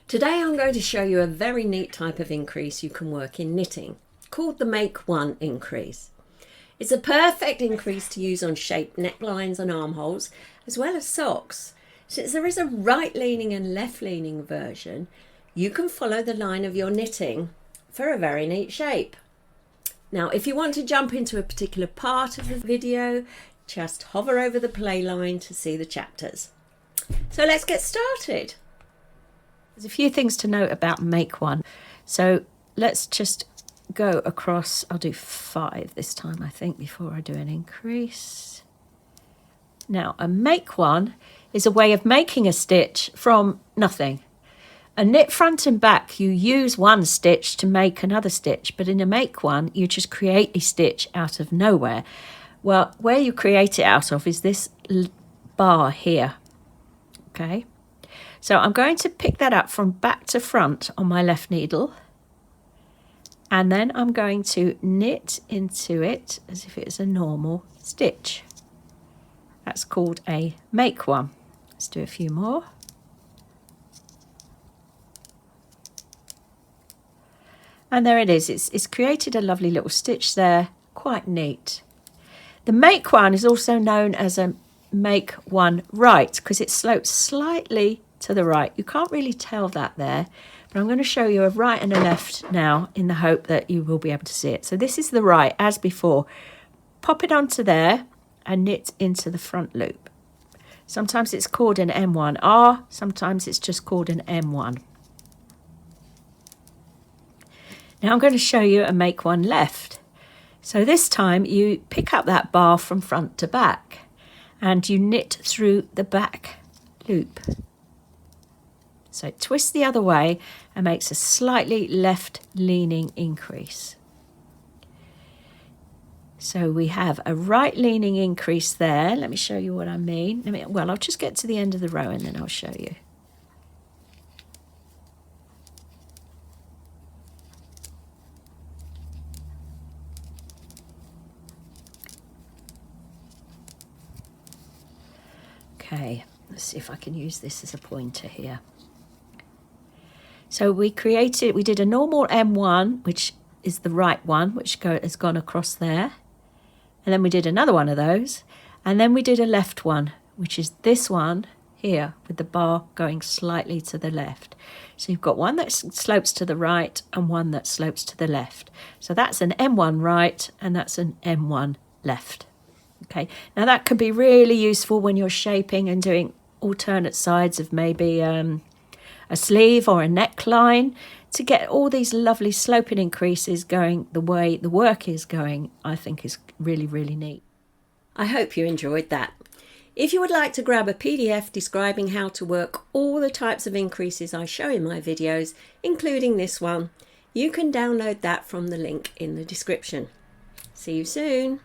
Today I'm going to show you a very neat type of increase you can work in knitting, called the Make One increase. It's a perfect increase to use on shaped necklines and armholes, as well as socks. Since there is a right-leaning and left-leaning version, you can follow the line of your knitting for a very neat shape. Now, if you want to jump into a particular part of the video, just hover over the play line to see the chapters. So let's get started. There's a few things to note about Make One. So let's just go across. I'll do 5 this time, I think, before I do an increase. Now, a Make One is a way of making a stitch from nothing. A knit front and back, you use one stitch to make another stitch, but in a Make One, you just create a stitch out of nowhere. Well, where you create it out of is this bar here, okay? So I'm going to pick that up from back to front on my left needle, and then I'm going to knit into it as if it's a normal stitch. That's called a Make One. Let's do a few more. And there it is. It's created a lovely little stitch there, quite neat. The Make One is also known as a Make One Right because it slopes slightly to the right. You can't really tell that there, but I'm going to show you a right and a left now in the hope that you will be able to see it. So this is the right as before. Pop it onto there and knit into the front loop. Sometimes it's called an M1R, sometimes it's just called an M1. Now I'm going to show you a Make One Left. So this time you pick up that bar from front to back and you knit through the back loop. So it twists the other way and makes a slightly left-leaning increase. So we have a right-leaning increase there. Let me show you what I mean. Well, I'll just get to the end of the row and then I'll show you. Okay, let's see if I can use this as a pointer here. So we did a normal M1, which is the right one, which has gone across there. And then we did another one of those. And then we did a left one, which is this one here, with the bar going slightly to the left. So you've got one that slopes to the right and one that slopes to the left. So that's an M1 right and that's an M1 left. Okay, now that could be really useful when you're shaping and doing alternate sides of maybe a sleeve or a neckline to get all these lovely sloping increases going the way the work is going. I think is really, really neat. I hope you enjoyed that. If you would like to grab a PDF describing how to work all the types of increases I show in my videos, including this one, you can download that from the link in the description. See you soon.